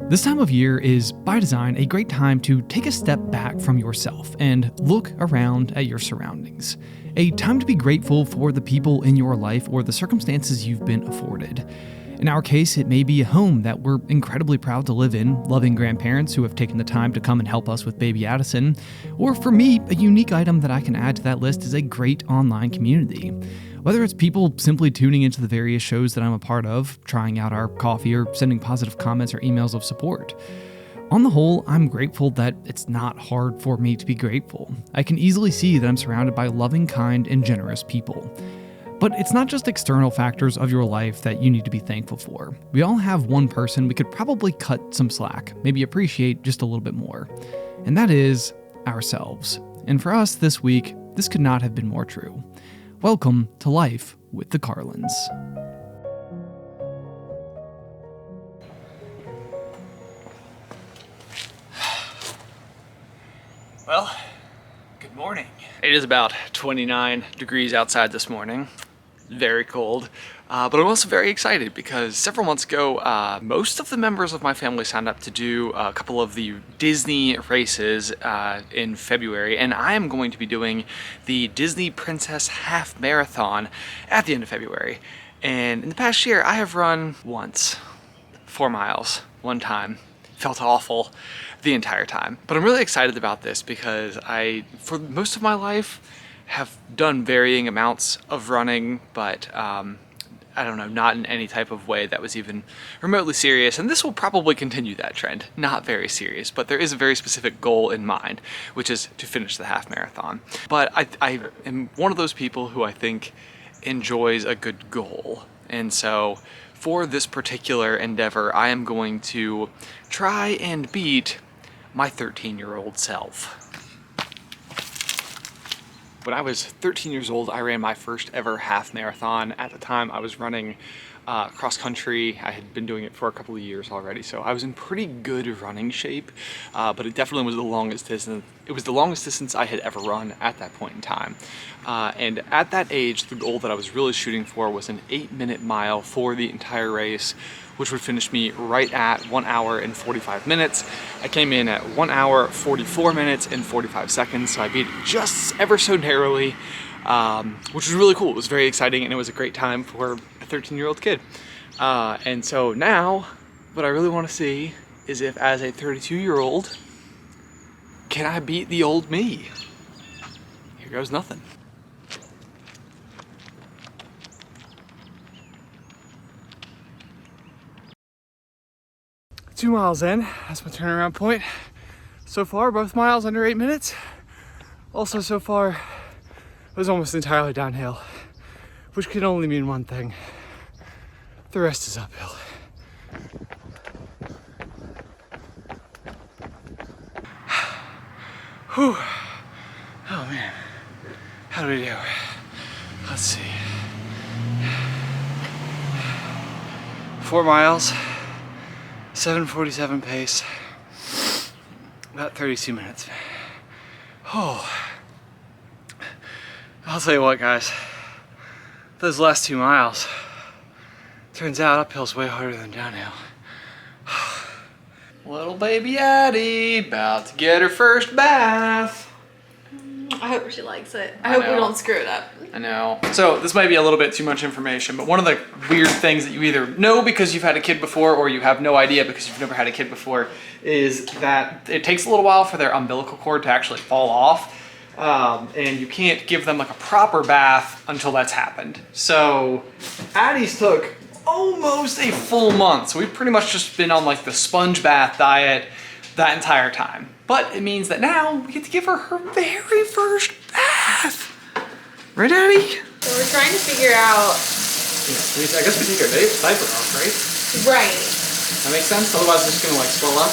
This time of year is, by design, a great time to take a step back from yourself and look around at your surroundings. A time to be grateful for the people in your life or the circumstances you've been afforded. In our case, it may be a home that we're incredibly proud to live in, loving grandparents who have taken the time to come and help us with baby Addison, or for me, a unique item that I can add to that list is a great online community. Whether it's people simply tuning into the various shows that I'm a part of, trying out our coffee, or sending positive comments or emails of support. On the whole, I'm grateful that it's not hard for me to be grateful. I can easily see that I'm surrounded by loving, kind, and generous people. But it's not just external factors of your life that you need to be thankful for. We all have one person we could probably cut some slack, maybe appreciate just a little bit more. And that is ourselves. And for us this week, this could not have been more true. Welcome to Life with the Carlins. Well, good morning. It is about 29 degrees outside this morning. Very cold, but I'm also very excited because several months ago, most of the members of my family signed up to do a couple of the Disney races in February, and I am going to be doing the Disney Princess Half Marathon at the end of February. And in the past year, I have run once, 4 miles, one time. Felt awful the entire time. But I'm really excited about this because for most of my life, have done varying amounts of running, but I don't know, not in any type of way that was even remotely serious. And this will probably continue that trend. Not very serious, but there is a very specific goal in mind, which is to finish the half marathon. But I am one of those people who I think enjoys a good goal. And so for this particular endeavor, I am going to try and beat my 13-year-old self. When I was 13 years old, I ran my first ever half marathon. At the time, I was running cross country. I had been doing it for a couple of years already, so I was in pretty good running shape, but it definitely was the longest distance. It was the longest distance I had ever run at that point in time. And at that age, the goal that I was really shooting for was an 8-minute mile for the entire race, which would finish me right at 1 hour and 45 minutes. I came in at 1 hour, 44 minutes and 45 seconds, so I beat it just ever so narrowly, which was really cool. It was very exciting, and it was a great time for a 13-year-old kid. And so now, what I really want to see is if, as a 32-year-old, can I beat the old me? Here goes nothing. Two miles in, that's my turnaround point. So far, both miles under 8 minutes. Also, so far, it was almost entirely downhill, which can only mean one thing. The rest is uphill. Whew. Oh man, how do we do? Let's see. 4 miles. 7:47 pace, about 32 minutes. Oh, I'll tell you what, guys, those last 2 miles, turns out uphill's way harder than downhill. Little baby Addie, about to get her first bath. I hope she likes it. I hope we don't screw it up. I know. So this might be a little bit too much information, but one of the weird things that you either know because you've had a kid before or you have no idea because you've never had a kid before is that it takes a little while for their umbilical cord to actually fall off. And you can't give them like a proper bath until that's happened. So Addie's took almost a full month. So we've pretty much just been on like the sponge bath diet that entire time. But it means that now we get to give her her very first bath. Right, Addie? So we're trying to figure out... Yeah, I guess we take our diaper off, right? Right. That makes sense? Otherwise it's just gonna like swell up?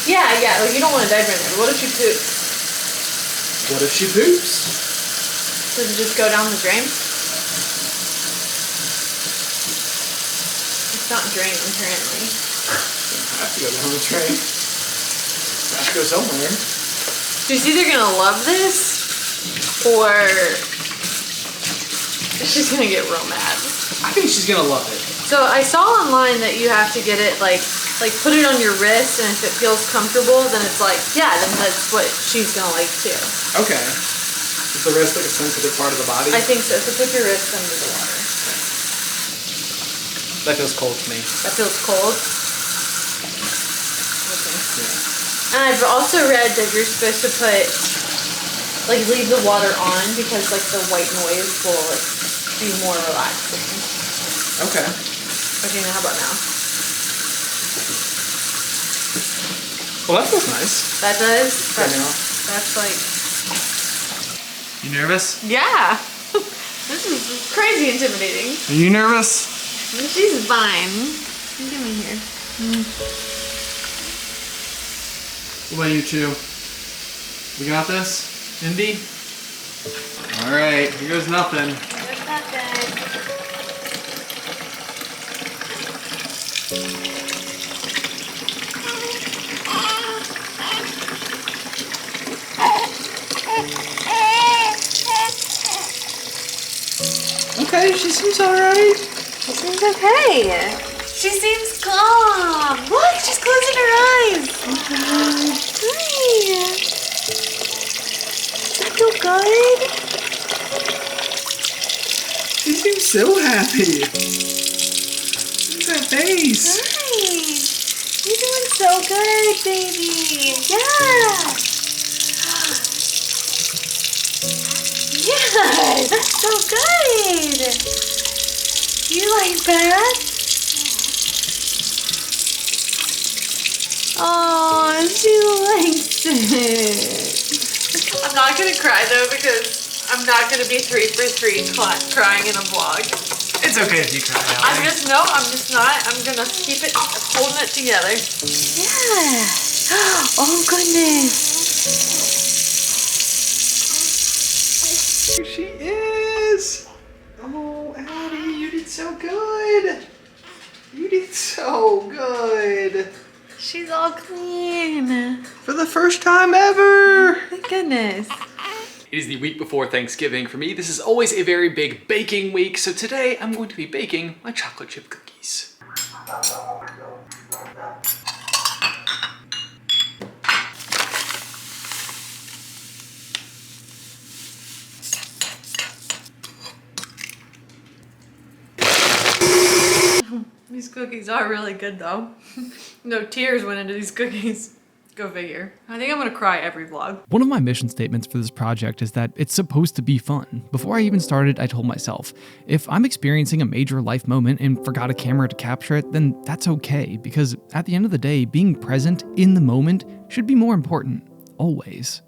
Yeah, like you don't want a diaper in there. What if she poops? What if she poops? Does it just go down the drain? It's not draining currently. I have to go down the drain. I have to go somewhere. She's either gonna love this or she's gonna get real mad. I think she's gonna love it. So I saw online that you have to get it like put it on your wrist, and if it feels comfortable, then it's like, yeah, then that's what she's gonna like too. Okay. Is the wrist like a sensitive part of the body? I think so. So put your wrist under the water. That feels cold to me. That feels cold? Okay. Yeah. And I've also read that you're supposed to put, like, leave the water on because, like, the white noise will, like, be more relaxing. Okay. Okay, now how about now? Well, that feels nice. That does? That's like... You nervous? Yeah. This is crazy intimidating. Are you nervous? She's fine. Give me here. What about you two? We got this? Indy? Alright, here goes nothing. There's nothing. Okay, she seems alright. She seems okay. She seems calm. Look, she's closing her eyes. Hi. Does that feel good? She seems so happy. Look at that face. Hi. You're doing so good, baby. Yeah. Yeah, that's so good. Do you like that? Oh, she likes it. I'm not gonna cry though because I'm not gonna be 3 for 3 crying in a vlog. It's okay if you cry now. I'm just not. I'm gonna keep it holding it together. Yeah. Oh goodness. Here she is. Oh, Addie, you did so good. You did so good. She's all clean. For the first time ever. Thank goodness. It is the week before Thanksgiving. For me, this is always a very big baking week. So today I'm going to be baking my chocolate chip cookies. These cookies are really good though. No tears went into these cookies. Go figure. I think I'm gonna cry every vlog. One of my mission statements for this project is that it's supposed to be fun. Before I even started, I told myself, if I'm experiencing a major life moment and forgot a camera to capture it, then that's okay, because at the end of the day, being present in the moment should be more important, always.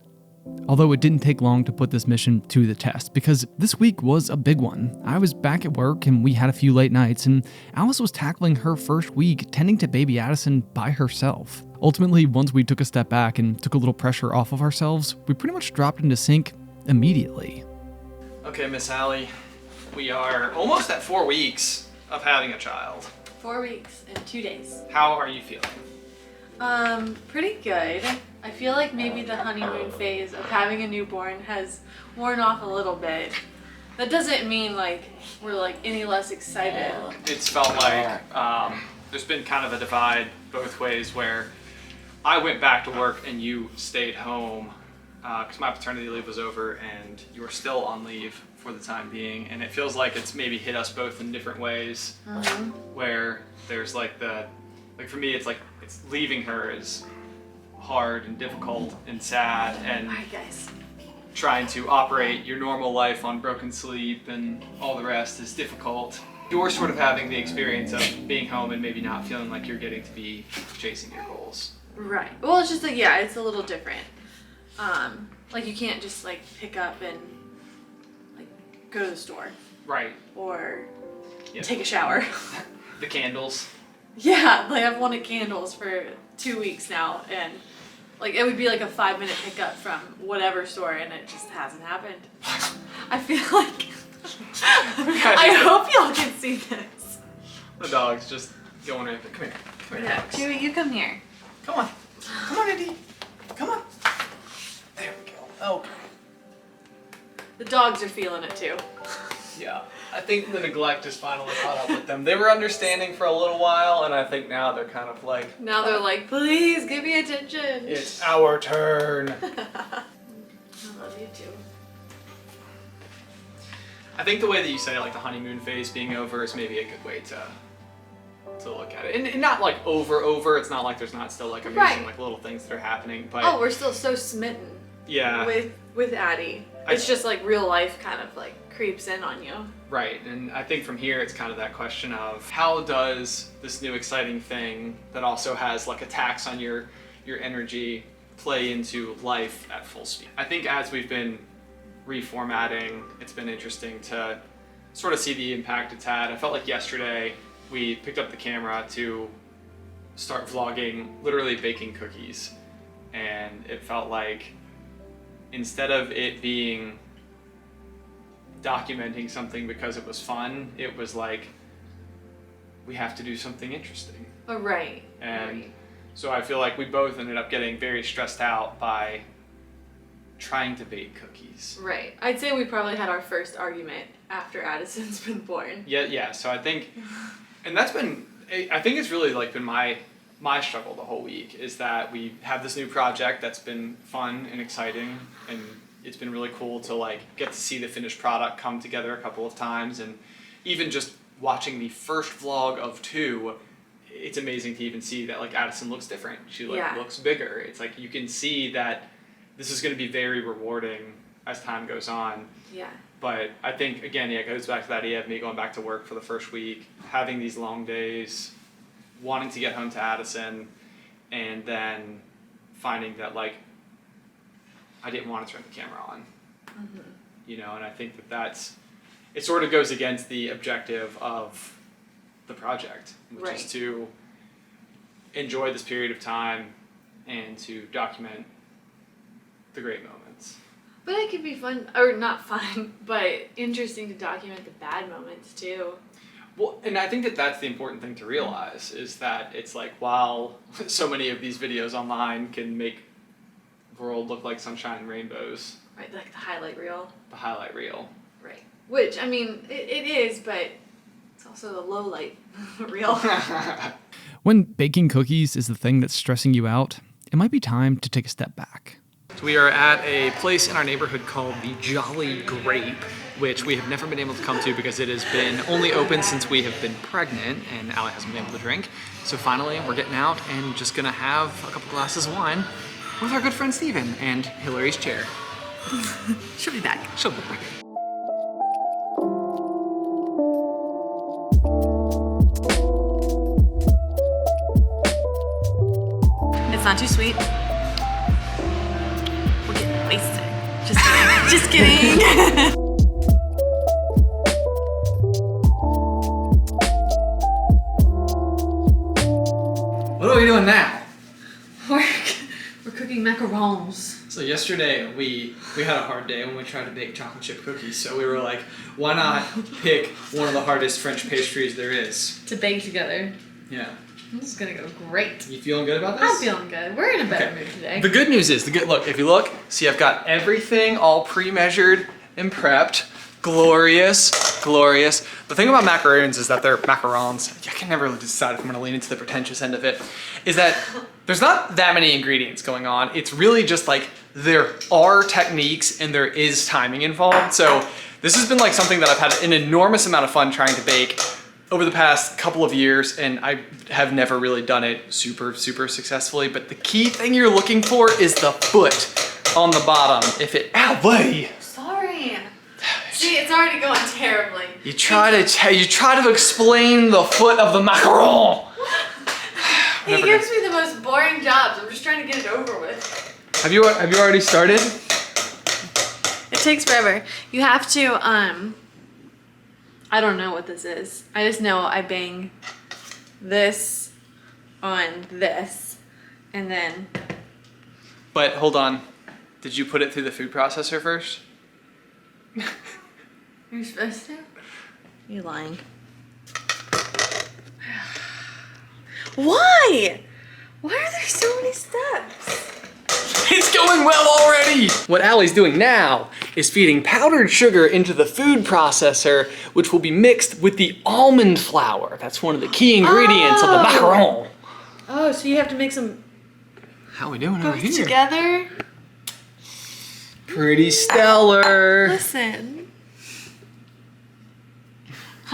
Although it didn't take long to put this mission to the test, because this week was a big one. I was back at work and we had a few late nights, and Alice was tackling her first week tending to baby Addison by herself. Ultimately, once we took a step back and took a little pressure off of ourselves, we pretty much dropped into sync immediately. Okay, Miss Allie, we are almost at 4 weeks of having a child. 4 weeks and 2 days. How are you feeling? Pretty good. I feel like maybe the honeymoon phase of having a newborn has worn off a little bit. That doesn't mean like we're like any less excited. It's felt like there's been kind of a divide both ways where I went back to work and you stayed home because my paternity leave was over and you were still on leave for the time being, and it feels like it's maybe hit us both in different ways. Where there's like for me it's like it's leaving her is hard and difficult and sad, and Alright guys. trying to operate your normal life on broken sleep and all the rest is difficult. You're sort of having the experience of being home and maybe not feeling like you're getting to be chasing your goals. Right. Well, it's just like, yeah, it's a little different. Like you can't just like pick up and like go to the store. Right. Or Yep. take a shower. The candles. Yeah, like I've wanted candles for 2 weeks now, and like it would be like a 5-minute pickup from whatever store, and it just hasn't happened. I feel like I hope y'all can see this. The dog's just going right there. Come here. Come here. Yeah, Chewy, you come here. Come on. Come on, Indy. Come on. There we go. Okay. The dogs are feeling it too. Yeah. I think the neglect has finally caught up with them. They were understanding for a little while, and I think now they're kind of like... Now they're like, please give me attention. It's our turn. I love you too. I think the way that you say like the honeymoon phase being over is maybe a good way to look at it. And not like over. It's not like there's not still like amazing like little things that are happening. But oh, we're still so smitten. Yeah. With Addie. It's just like real life kind of like creeps in on you. Right, and I think from here it's kind of that question of how does this new exciting thing that also has like attacks on your energy play into life at full speed. I think as we've been reformatting, it's been interesting to sort of see the impact it's had. I felt like yesterday we picked up the camera to start vlogging literally baking cookies, and it felt like instead of it being documenting something because it was fun, it was like we have to do something interesting. Oh, right. And so I feel like we both ended up getting very stressed out by trying to bake cookies. Right. I'd say we probably had our first argument after Addison's been born. Yeah. So I think, and that's been, I think it's really like been my struggle the whole week, is that we have this new project that's been fun and exciting, and it's been really cool to like get to see the finished product come together a couple of times. And even just watching the first vlog of 2, it's amazing to even see that like Addison looks different. She looks bigger. It's like you can see that this is going to be very rewarding as time goes on. Yeah. But I think, again, it goes back to that idea of me going back to work for the first week, having these long days, wanting to get home to Addison, and then finding that, like, I didn't want to turn the camera on. Mm-hmm. You know, and I think it sort of goes against the objective of the project, which is to enjoy this period of time and to document the great moments. But it could be fun, or not fun, but interesting to document the bad moments too. Well, and I think that's the important thing to realize, is that it's like, while so many of these videos online can make the world look like sunshine and rainbows. Right, like the highlight reel. The highlight reel. Right. Which, I mean, it is, but it's also the low light reel. When baking cookies is the thing that's stressing you out, it might be time to take a step back. So we are at a place in our neighborhood called the Jolly Grape, which we have never been able to come to because it has been only open since we have been pregnant and Allie hasn't been able to drink. So finally we're getting out and just gonna have a couple glasses of wine with our good friend Steven and Hillary's chair. She'll be back. She'll be back. It's not too sweet. We're getting wasted. Just kidding. Just kidding. What are we doing now? We're cooking macarons. So yesterday we had a hard day when we tried to bake chocolate chip cookies. So we were like, why not pick one of the hardest French pastries there is? To bake together. Yeah. This is gonna go great. You feeling good about this? I'm feeling good. We're in a better mood today. The good news is, look, if you look, see I've got everything all pre-measured and prepped. Glorious, glorious. The thing about macarons is that they're macarons. I can never really decide if I'm gonna lean into the pretentious end of it. Is that there's not that many ingredients going on. It's really just like there are techniques and there is timing involved. So this has been like something that I've had an enormous amount of fun trying to bake over the past couple of years, and I have never really done it super successfully. But the key thing you're looking for is the foot on the bottom. If it, ow, Sorry. See, it's already going terribly. You try to explain the foot of the macaron. He gives me the most boring jobs. I'm just trying to get it over with. Have you already started? It takes forever. You have to, I don't know what this is. I just know I bang this on this, and then... But hold on. Did you put it through the food processor first? You're supposed to? You're lying. Why? Why are there so many steps? It's going well already! What Allie's doing now is feeding powdered sugar into the food processor, which will be mixed with the almond flour. That's one of the key ingredients of the macaron. Oh, so you have to mix them How we doing over both here? together? Pretty stellar. Listen.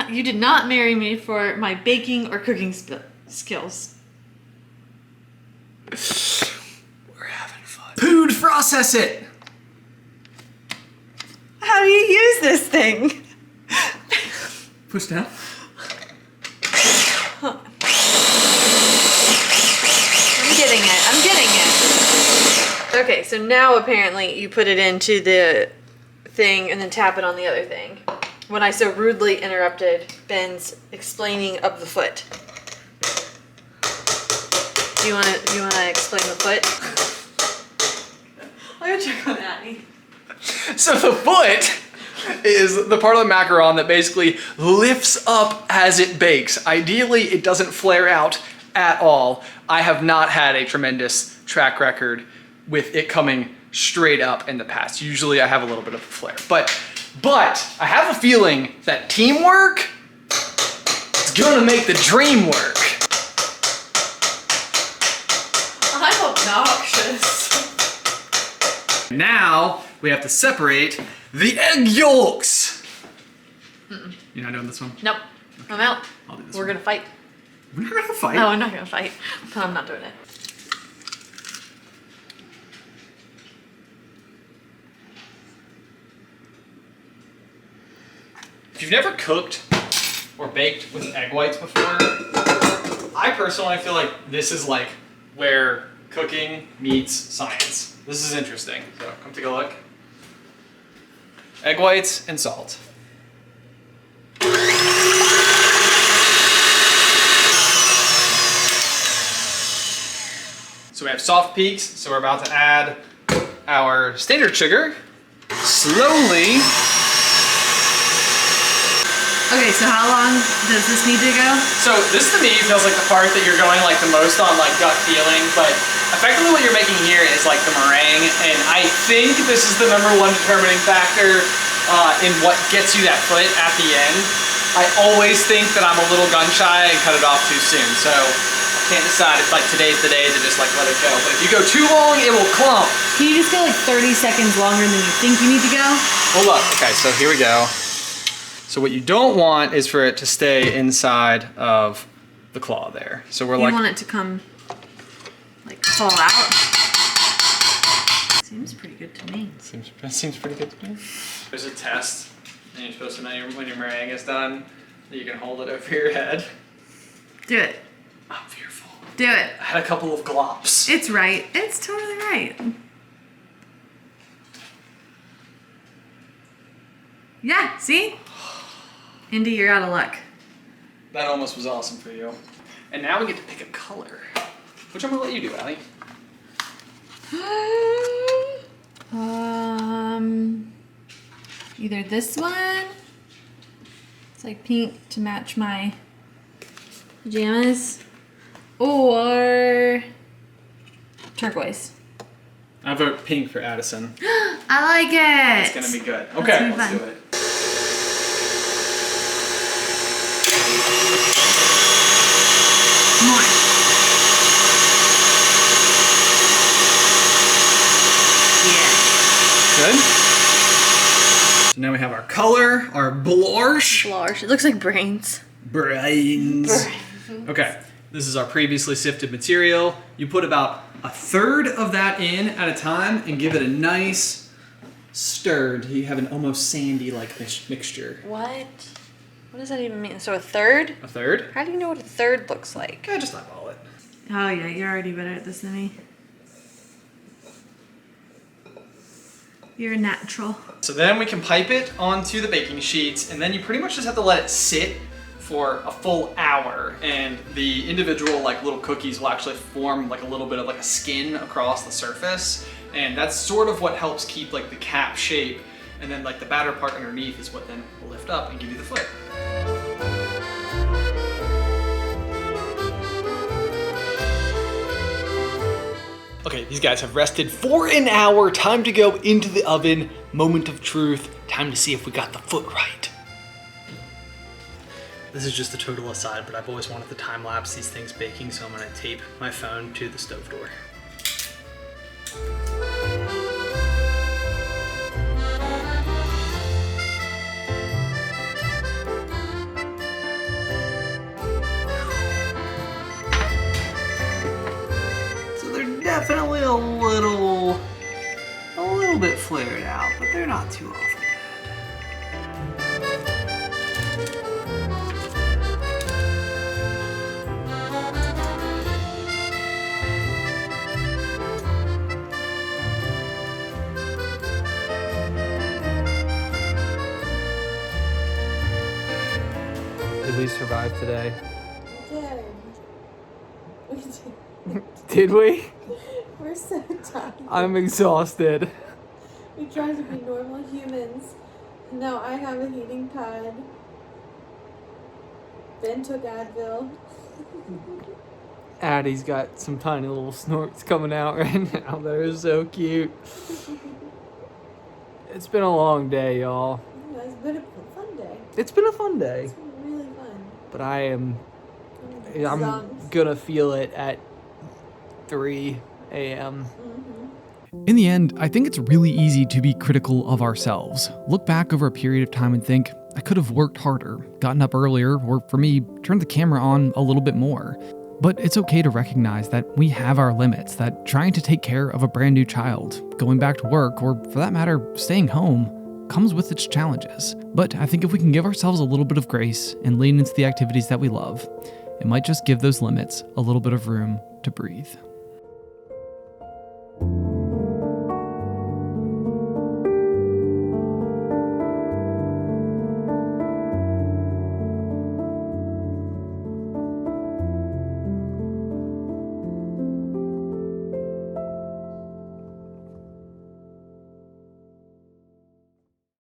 You did not marry me for my baking or cooking skills. We're having fun. Food process it. How do you use this thing? Push down. I'm getting it. Okay, so now apparently you put it into the thing and then tap it on the other thing. When I so rudely interrupted Ben's explaining of the foot. Do you wanna explain the foot? I'll go check on Annie. So the foot is the part of the macaron that basically lifts up as it bakes. Ideally, it doesn't flare out at all. I have not had a tremendous track record with it coming straight up in the past. Usually I have a little bit of a flare. But I have a feeling that teamwork is gonna make the dream work. I'm obnoxious. Now we have to separate the egg yolks. You're not doing this one? Nope. I'm out. I'll do this We're one. gonna fight. We're not gonna fight. No, I'm not gonna fight. No, I'm not doing it. If you've never cooked or baked with egg whites before, I personally feel like this is like where cooking meets science. This is interesting. So come take a look. Egg whites and salt. So we have soft peaks, so we're about to add our standard sugar slowly. Okay, so how long does this need to go? So this to me feels like the part that you're going like the most on like gut feeling, but effectively what you're making here is like the meringue, and I think this is the #1 determining factor in what gets you that foot at the end. I always think that I'm a little gun shy and cut it off too soon, so I can't decide if like today's the day to just like let it go. But if you go too long, it will clump. Can you just go like 30 seconds longer than you think you need to go? Hold up. Okay, so here we go. So what you don't want is for it to stay inside of the claw there. So we're You like, want it to come, like, fall out? Seems pretty good to me. seems pretty good to me. There's a test, and you're supposed to know when your meringue is done, that you can hold it over your head. Do it. I'm fearful. Do it. I had a couple of glops. It's right. It's totally right. Yeah, see? Indy, you're out of luck. That almost was awesome for you. And now we get to pick a color. Which I'm gonna let you do, Allie. Either this one. It's like pink to match my pajamas. Or turquoise. I vote pink for Addison. I like it. It's gonna be good. That's Okay, gonna be let's fun. do it. More. Yeah. Good. So now we have our color, our blush. Blush. It looks like brains. Brains. Okay, this is our previously sifted material. You put about 1/3 of that in at a time and give it a nice stir until you have an almost sandy like mixture. What? What does that even mean? So a third? 1/3? How do you know what a third looks like? Okay, just eyeball it. Oh yeah, you're already better at this than me. You're a natural. So then we can pipe it onto the baking sheets, and then you pretty much just have to let it sit for a full hour, and the individual like little cookies will actually form like a little bit of like a skin across the surface, and that's sort of what helps keep like the cap shape, and then like the batter part underneath is what then will lift up and give you the foot. Okay, these guys have rested for an hour. Time to go into the oven. Moment of truth. Time to see if we got the foot right. This is just a total aside, but I've always wanted to time lapse these things baking, so I'm gonna tape my phone to the stove door. So they're definitely a little bit flared out, but they're not too awful. Did we survive today? We did. Did we? We're so tired. I'm exhausted. We tried to be normal humans. Now I have a heating pad. Ben took Advil. Addie's got some tiny little snorts coming out right now that are so cute. It's been a long day, y'all. Yeah, it's been a fun day. It's been a fun day. It's been really fun. But I'm Zonked. gonna feel it at 3 a.m. In the end, I think it's really easy to be critical of ourselves. Look back over a period of time and think, I could have worked harder, gotten up earlier, or for me, turned the camera on a little bit more. But it's okay to recognize that we have our limits, that trying to take care of a brand new child, going back to work, or for that matter, staying home, comes with its challenges. But I think if we can give ourselves a little bit of grace and lean into the activities that we love, it might just give those limits a little bit of room to breathe.